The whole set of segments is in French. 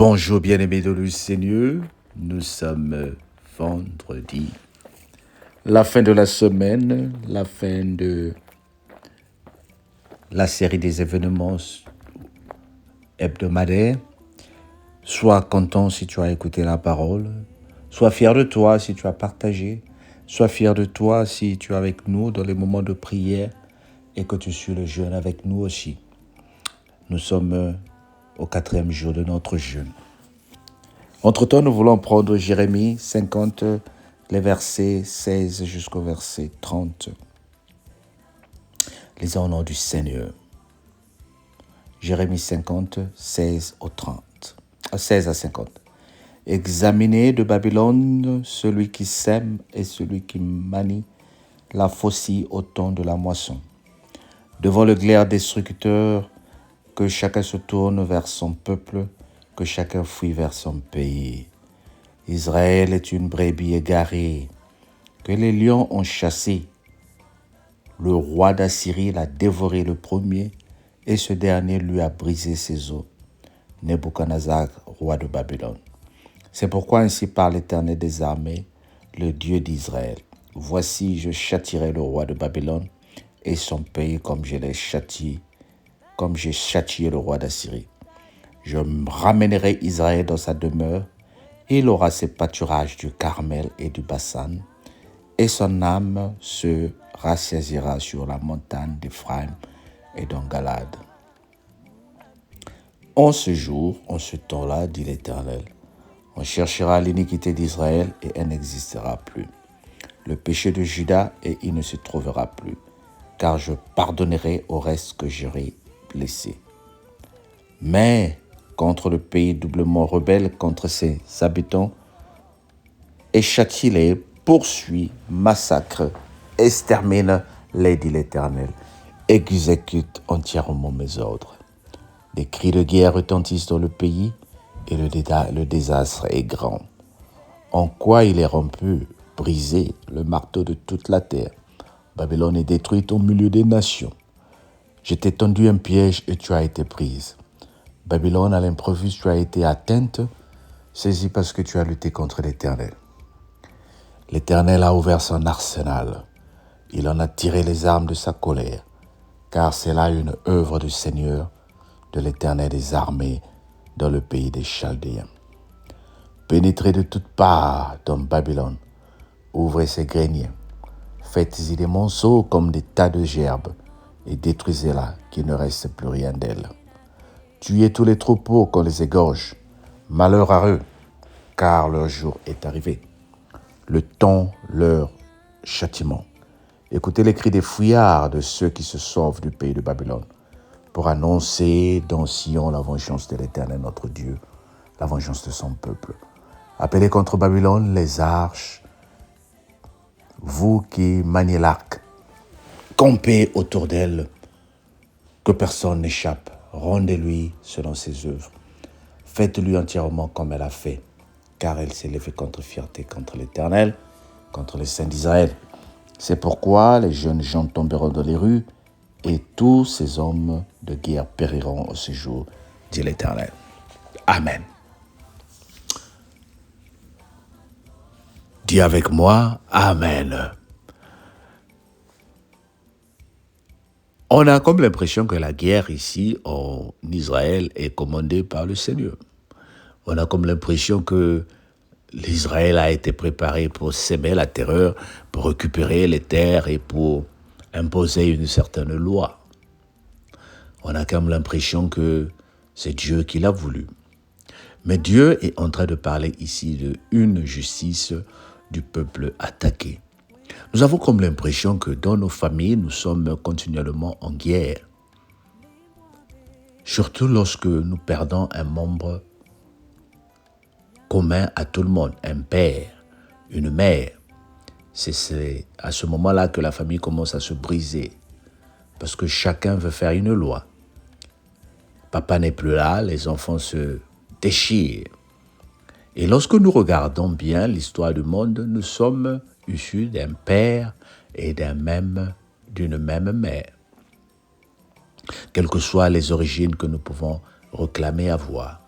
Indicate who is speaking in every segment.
Speaker 1: Bonjour bien-aimés de le Seigneur, nous sommes vendredi, la fin de la semaine, la fin de la série des événements hebdomadaires. Sois content si tu as écouté la parole, sois fier de toi si tu as partagé, sois fier de toi si tu es avec nous dans les moments de prière et que tu suis le jeûne avec nous aussi. Nous sommes au 4e jour de notre jeûne. Entre-temps, nous voulons prendre Jérémie 50, les versets 16 jusqu'au verset 30. Lisons au nom du Seigneur. Jérémie 50, 16 à 50. Examinez de Babylone celui qui sème et celui qui manie la faucille au temps de la moisson. Devant le glaive destructeur, que chacun se tourne vers son peuple, que chacun fuit vers son pays. Israël est une brebis égarée, que les lions ont chassée. Le roi d'Assyrie l'a dévoré le premier, et ce dernier lui a brisé ses os. Nebuchadnezzar, roi de Babylone. C'est pourquoi ainsi parle l'Éternel des armées, le Dieu d'Israël. Voici, je châtierai le roi de Babylone et son pays comme j'ai châtié le roi d'Assyrie. Je ramènerai Israël dans sa demeure. Il aura ses pâturages du Carmel et du Bassan, et son âme se rassasiera sur la montagne d'Éphraïm et d'Galad. En ce jour, en ce temps-là, dit l'Éternel, on cherchera l'iniquité d'Israël et elle n'existera plus. Le péché de Juda et il ne se trouvera plus, car je pardonnerai au reste que j'aurai blessé. Mais contre le pays doublement rebelle, contre ses habitants, et châtie-les, poursuit, massacre, extermine-les, dit l'Éternel, exécute entièrement mes ordres. Des cris de guerre retentissent dans le pays, et le désastre est grand. En quoi il est rompu, brisé, le marteau de toute la terre. Babylone est détruite au milieu des nations. Je t'ai tendu un piège et tu as été prise. Babylone, à l'improviste, tu as été atteinte, saisie parce que tu as lutté contre l'Éternel. L'Éternel a ouvert son arsenal. Il en a tiré les armes de sa colère, car c'est là une œuvre du Seigneur, de l'Éternel des armées, dans le pays des Chaldéens. Pénétrez de toutes parts dans Babylone, ouvrez ses greniers, faites-y des monceaux comme des tas de gerbes, et détruisez-la, qu'il ne reste plus rien d'elle. Tuez tous les troupeaux qu'on les égorge. Malheur à eux, car leur jour est arrivé. Le temps, leur châtiment. Écoutez les cris des fouillards de ceux qui se sauvent du pays de Babylone, pour annoncer dans Sion la vengeance de l'Éternel notre Dieu, la vengeance de son peuple. Appelez contre Babylone les arches, vous qui maniez l'arc, campez autour d'elle, que personne n'échappe. Rendez-lui selon ses œuvres. Faites-lui entièrement comme elle a fait, car elle s'est levée contre fierté, contre l'Éternel, contre les saints d'Israël. C'est pourquoi les jeunes gens tomberont dans les rues, et tous ces hommes de guerre périront au séjour, dit l'Éternel. Amen. Dis avec moi, Amen. On a comme l'impression que la guerre ici en Israël est commandée par le Seigneur. On a comme l'impression que l'Israël a été préparé pour s'aimer la terreur, pour récupérer les terres et pour imposer une certaine loi. On a comme l'impression que c'est Dieu qui l'a voulu. Mais Dieu est en train de parler ici de une justice du peuple attaqué. Nous avons comme l'impression que dans nos familles, nous sommes continuellement en guerre. Surtout lorsque nous perdons un membre commun à tout le monde, un père, une mère. C'est à ce moment-là que la famille commence à se briser, parce que chacun veut faire une loi. Papa n'est plus là, les enfants se déchirent. Et lorsque nous regardons bien l'histoire du monde, nous sommes issus d'un père et d'une même mère. Quelles que soient les origines que nous pouvons réclamer avoir,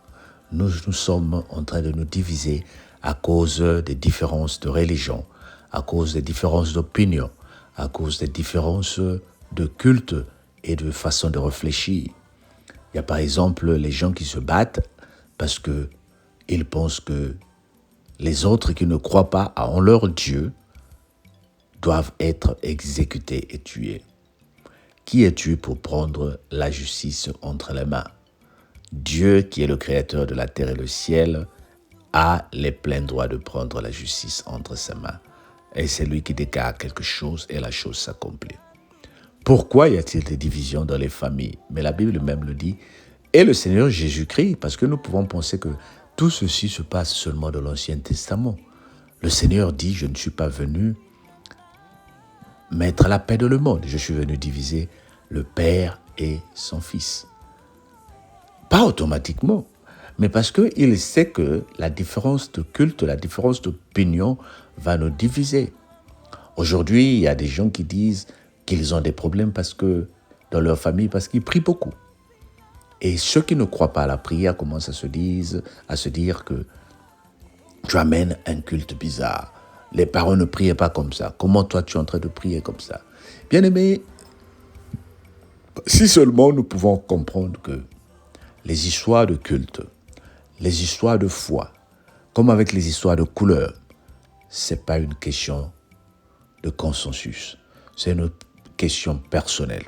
Speaker 1: nous sommes en train de nous diviser à cause des différences de religion, à cause des différences d'opinion, à cause des différences de culte et de façon de réfléchir. Il y a par exemple les gens qui se battent parce qu'ils pensent que les autres qui ne croient pas en leur Dieu doivent être exécutés et tués. Qui es-tu pour prendre la justice entre les mains? Dieu, qui est le créateur de la terre et le ciel, a les pleins droits de prendre la justice entre ses mains. Et c'est lui qui déclare quelque chose et la chose s'accomplit. Pourquoi y a-t-il des divisions dans les familles? Mais la Bible même le dit. Et le Seigneur Jésus-Christ, parce que nous pouvons penser que tout ceci se passe seulement dans l'Ancien Testament. Le Seigneur dit, je ne suis pas venu mettre la paix dans le monde. Je suis venu diviser le Père et son Fils. Pas automatiquement, mais parce qu'il sait que la différence de culte, la différence d'opinion va nous diviser. Aujourd'hui, il y a des gens qui disent qu'ils ont des problèmes dans leur famille parce qu'ils prient beaucoup. Et ceux qui ne croient pas à la prière commencent à se dire que tu amènes un culte bizarre. Les parents ne priaient pas comme ça. Comment toi tu es en train de prier comme ça? Bien-aimés, si seulement nous pouvons comprendre que les histoires de culte, les histoires de foi, comme avec les histoires de couleur, ce n'est pas une question de consensus, c'est une question personnelle.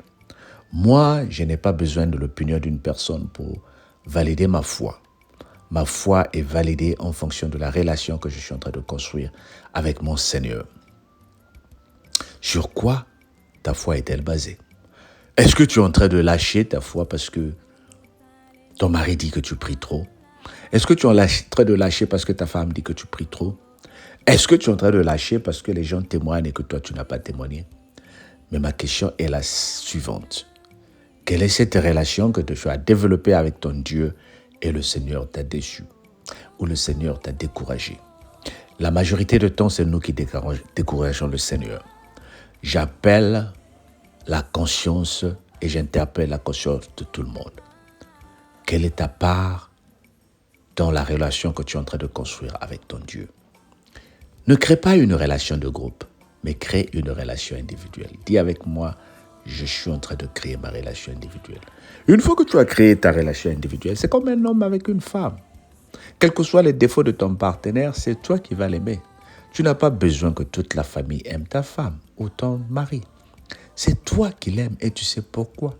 Speaker 1: Moi, je n'ai pas besoin de l'opinion d'une personne pour valider ma foi. Ma foi est validée en fonction de la relation que je suis en train de construire avec mon Seigneur. Sur quoi ta foi est-elle basée? Est-ce que tu es en train de lâcher ta foi parce que ton mari dit que tu pries trop? Est-ce que tu es en train de lâcher parce que ta femme dit que tu pries trop? Est-ce que tu es en train de lâcher parce que les gens témoignent et que toi, tu n'as pas témoigné? Mais ma question est la suivante. Quelle est cette relation que tu as développée avec ton Dieu et le Seigneur t'a déçu ou le Seigneur t'a découragé? La majorité du temps, c'est nous qui décourageons le Seigneur. J'appelle la conscience et j'interpelle la conscience de tout le monde. Quelle est ta part dans la relation que tu es en train de construire avec ton Dieu? Ne crée pas une relation de groupe, mais crée une relation individuelle. Dis avec moi, je suis en train de créer ma relation individuelle. Une fois que tu as créé ta relation individuelle, c'est comme un homme avec une femme. Quels que soient les défauts de ton partenaire, c'est toi qui vas l'aimer. Tu n'as pas besoin que toute la famille aime ta femme ou ton mari. C'est toi qui l'aimes et tu sais pourquoi.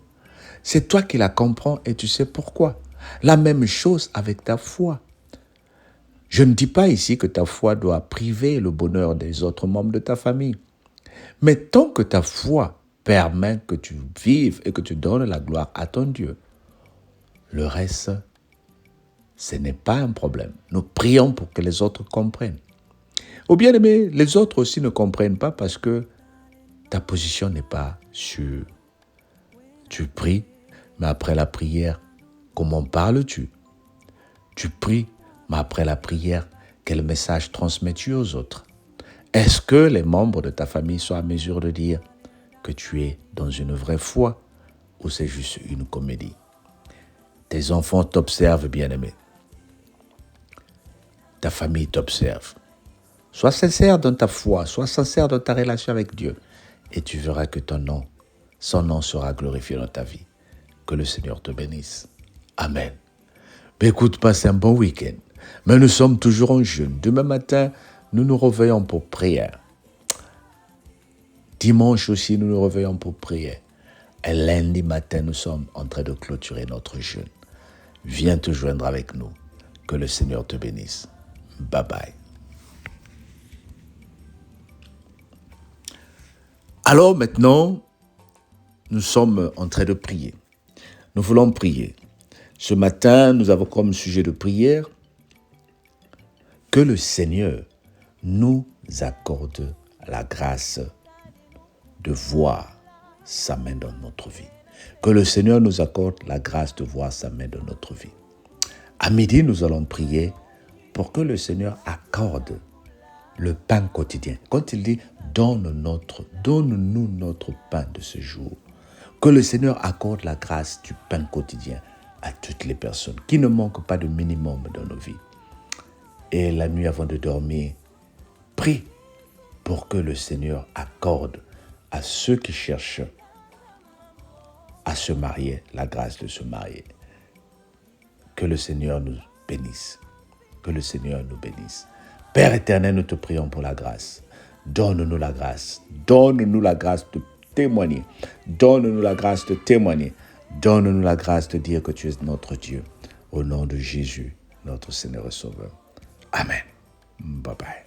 Speaker 1: C'est toi qui la comprends et tu sais pourquoi. La même chose avec ta foi. Je ne dis pas ici que ta foi doit priver le bonheur des autres membres de ta famille. Mais tant que ta foi permet que tu vives et que tu donnes la gloire à ton Dieu, le reste, ce n'est pas un problème. Nous prions pour que les autres comprennent. Ou bien aimé, les autres aussi ne comprennent pas parce que ta position n'est pas sûre. Tu pries, mais après la prière, comment parles-tu? Tu pries, mais après la prière, quel message transmets-tu aux autres? Est-ce que les membres de ta famille sont à mesure de dire que tu es dans une vraie foi ou c'est juste une comédie? Tes enfants t'observent, bien-aimé. Ta famille t'observe. Sois sincère dans ta foi, sois sincère dans ta relation avec Dieu et tu verras que son nom sera glorifié dans ta vie. Que le Seigneur te bénisse. Amen. Mais écoute, passe un bon week-end. Mais nous sommes toujours en jeûne. Demain matin, nous nous réveillons pour prière. Dimanche aussi, nous nous réveillons pour prière. Et lundi matin, nous sommes en train de clôturer notre jeûne. Viens te joindre avec nous. Que le Seigneur te bénisse. Bye bye. Alors maintenant, nous sommes en train de prier. Nous voulons prier. Ce matin, nous avons comme sujet de prière que le Seigneur nous accorde la grâce de voir sa main dans notre vie. Que le Seigneur nous accorde la grâce de voir sa main dans notre vie. À midi, nous allons prier pour que le Seigneur accorde le pain quotidien. Quand il dit « donne-nous notre pain de ce jour », que le Seigneur accorde la grâce du pain quotidien à toutes les personnes qui ne manquent pas de minimum dans nos vies. Et la nuit avant de dormir, prie pour que le Seigneur accorde à ceux qui cherchent à se marier la grâce de se marier. Que le Seigneur nous bénisse. Que le Seigneur nous bénisse. Père éternel, nous te prions pour la grâce. Donne-nous la grâce. Donne-nous la grâce de témoigner. Donne-nous la grâce de témoigner. Donne-nous la grâce de dire que tu es notre Dieu. Au nom de Jésus, notre Seigneur et Sauveur. Amen. Bye bye.